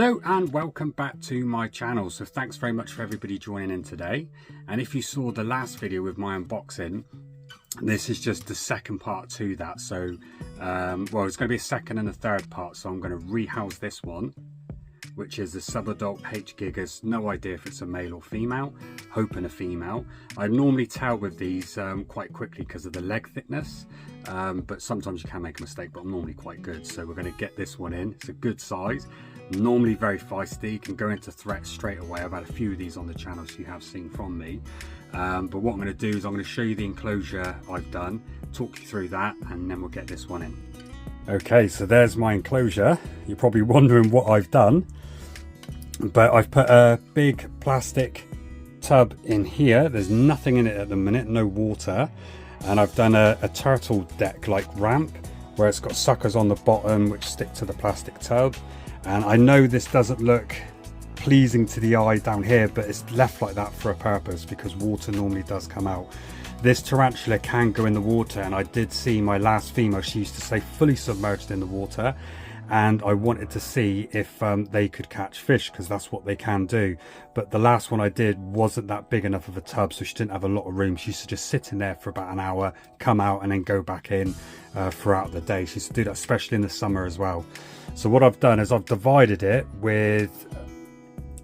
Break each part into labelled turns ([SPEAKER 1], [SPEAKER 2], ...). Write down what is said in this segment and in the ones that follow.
[SPEAKER 1] Hello and welcome back to my channel. So thanks very much for everybody joining in today. And if you saw the last video with my unboxing, this is just the second part to that. So well, it's going to be a second and a third part. So I'm going to rehouse this one, which is the subadult H Gigas. No idea if it's a male or female, hoping a female. I normally tell with these quite quickly because of the leg thickness, but sometimes you can make a mistake, but I'm normally quite good. So we're going to get this one in. It's a good size, normally very feisty, can go into threat straight away. I've had a few of these on the channel, so you have seen from me. But what I'm going to do is I'm going to show you the enclosure I've done, talk you through that, and then we'll get this one in. Okay, so there's my enclosure. You're probably wondering what I've done, but I've put a big plastic tub in here. There's nothing in it at the minute, no water, and I've done a turtle deck like ramp where it's got suckers on the bottom which stick to the plastic tub. And I know this doesn't look pleasing to the eye down here, but it's left like that for a purpose because water normally does come out. This tarantula can go in the water, and I did see my last female, she used to stay fully submerged in the water, and I wanted to see if they could catch fish, because that's what they can do. But the last one I did wasn't that big enough of a tub, so she didn't have a lot of room. She used to just sit in there for about an hour, come out, and then go back in throughout the day. She used to do that, especially in the summer as well. So what I've done is I've divided it with,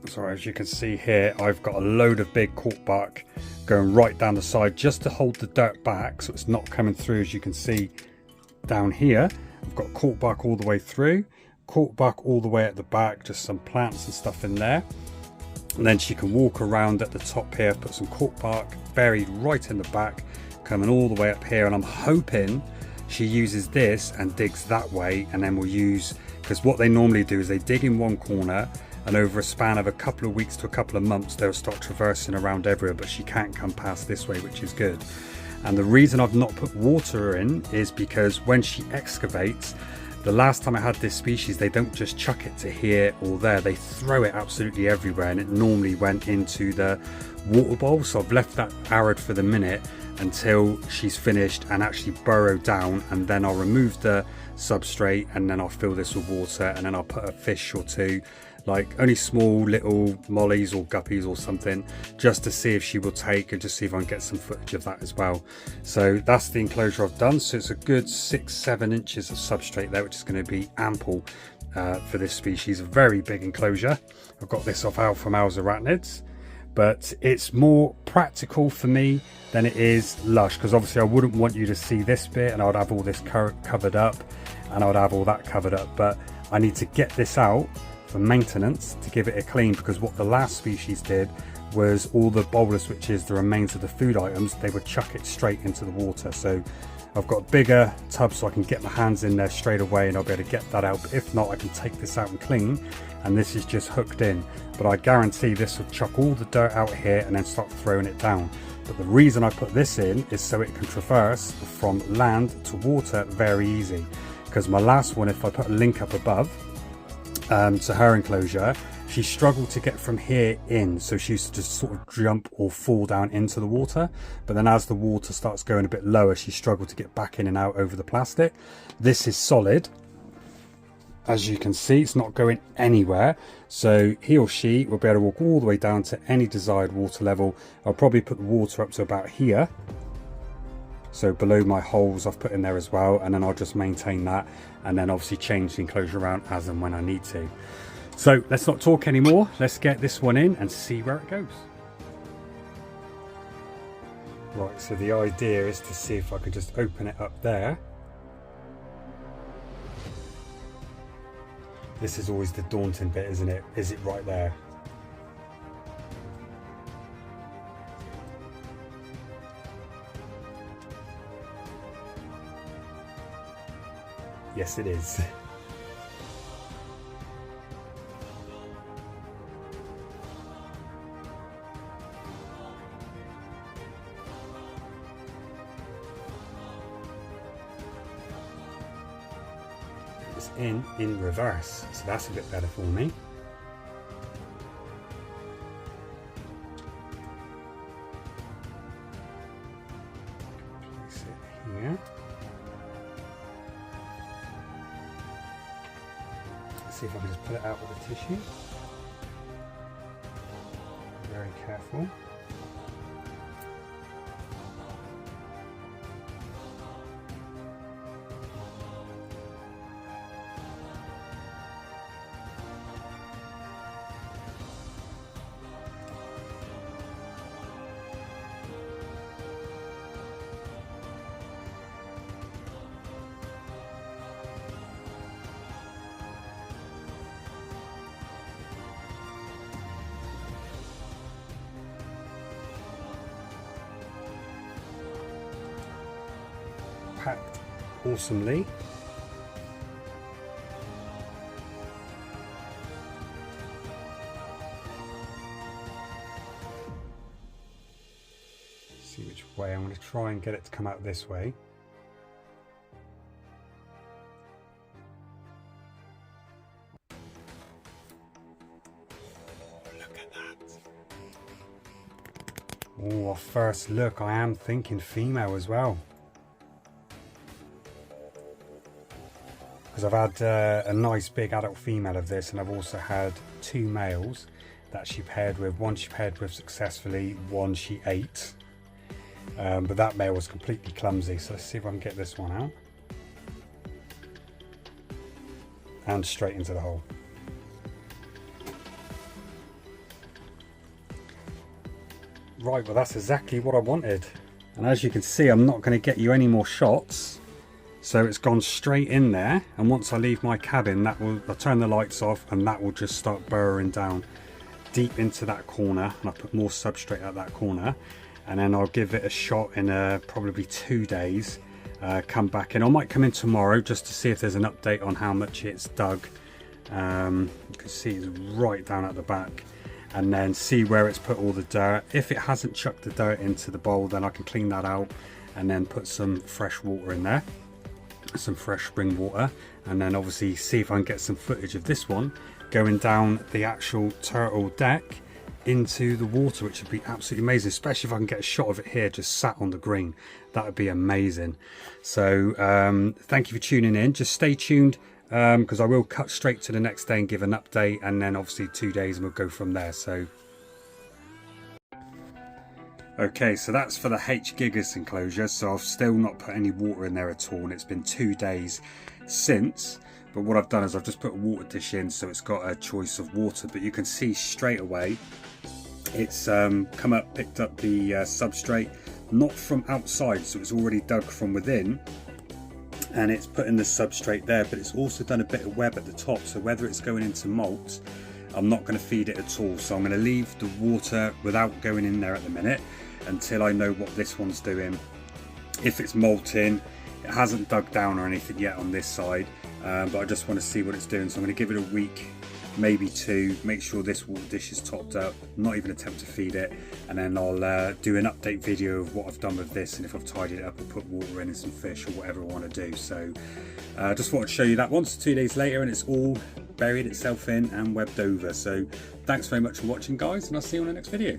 [SPEAKER 1] sorry, as you can see here, I've got a load of big cork bark going right down the side just to hold the dirt back so it's not coming through. As you can see down here, I've got cork bark all the way through, cork bark all the way at the back, just some plants and stuff in there. And then she can walk around at the top here, put some cork bark buried right in the back, coming all the way up here. And I'm hoping she uses this and digs that way, and then we'll use, because what they normally do is they dig in one corner, and over a span of a couple of weeks to a couple of months they'll start traversing around everywhere, but she can't come past this way, which is good. And the reason I've not put water in is because when she excavates, the last time I had this species, they don't just chuck it to here or there, they throw it absolutely everywhere, and it normally went into the water bowl. So I've left that arid for the minute until she's finished and actually burrowed down, and then I'll remove the substrate, and then I'll fill this with water, and then I'll put a fish or two, like only small little mollies or guppies or something, just to see if she will take, and just see if I can get some footage of that as well. So that's the enclosure I've done. So it's a good 6-7 inches of substrate there, which is going to be ample for this species. A very big enclosure. I've got this off Alpha Males Arachnids, but it's more practical for me than it is lush, because obviously I wouldn't want you to see this bit and I'd have all this covered up and I'd have all that covered up, but I need to get this out for maintenance to give it a clean, because what the last species did was all the bolus, which is the remains of the food items, they would chuck it straight into the water. So I've got a bigger tub so I can get my hands in there straight away and I'll be able to get that out. But if not, I can take this out and clean, and this is just hooked in. But I guarantee this will chuck all the dirt out here and then start throwing it down. But the reason I put this in is so it can traverse from land to water very easy. Because my last one, if I put a link up above to her enclosure, she struggled to get from here in, so she used to just sort of jump or fall down into the water. But then as the water starts going a bit lower, she struggled to get back in and out over the plastic. This is solid. As you can see, it's not going anywhere, so he or she will be able to walk all the way down to any desired water level. I'll probably put the water up to about here, so below my holes I've put in there as well, and then I'll just maintain that, and then obviously change the enclosure around as and when I need to. So let's not talk anymore, let's get this one in and see where it goes. Right, so the idea is to see if I could just open it up there. This is always the daunting bit, isn't it? Is it right there? Yes, it is. It's in reverse, so that's a bit better for me. Place it here. see if I can just pull it out with a tissue. Very careful. Packed awesomely. See which way. I'm going to try and get it to come out this way. Look at that. Oh, first look, I am thinking female as well. Because I've had a nice big adult female of this, and I've also had 2 males that she paired with. One she paired with successfully, one she ate. But that male was completely clumsy, so let's see if I can get this one out. And straight into the hole. Right, well that's exactly what I wanted. And as you can see, I'm not going to get you any more shots. So it's gone straight in there, and once I leave my cabin, I'll turn the lights off, and that will just start burrowing down deep into that corner, and I'll put more substrate at that corner, and then I'll give it a shot in probably 2 days. Come back in. I might come in tomorrow just to see if there's an update on how much it's dug. You can see it's right down at the back, and then see where it's put all the dirt. If it hasn't chucked the dirt into the bowl, then I can clean that out and then put some fresh water in there. Some fresh spring water, and then obviously see if I can get some footage of this one going down the actual turtle deck into the water, which would be absolutely amazing, especially if I can get a shot of it here just sat on the green. That would be amazing. So thank you for tuning in. Just stay tuned, because I will cut straight to the next day and give an update, and then obviously 2 days and we'll go from there. So okay, so that's for the H Gigas enclosure. So I've still not put any water in there at all, and it's been 2 days since. But what I've done is I've just put a water dish in, so it's got a choice of water. But you can see straight away it's come up, picked up the substrate, not from outside, so it's already dug from within, and it's putting the substrate there. But it's also done a bit of web at the top, so whether it's going into molt, I'm not going to feed it at all. So I'm going to leave the water without going in there at the minute until I know what this one's doing. If it's molting, it hasn't dug down or anything yet on this side, but I just want to see what it's doing. So I'm going to give it a week, maybe 2, make sure this water dish is topped up, not even attempt to feed it, and then I'll do an update video of what I've done with this, and if I've tidied it up, I'll put water in and some fish or whatever I want to do. So just wanted to show you that once 2 days later, and it's all buried itself in and webbed over. So thanks very much for watching, guys, and I'll see you on the next video.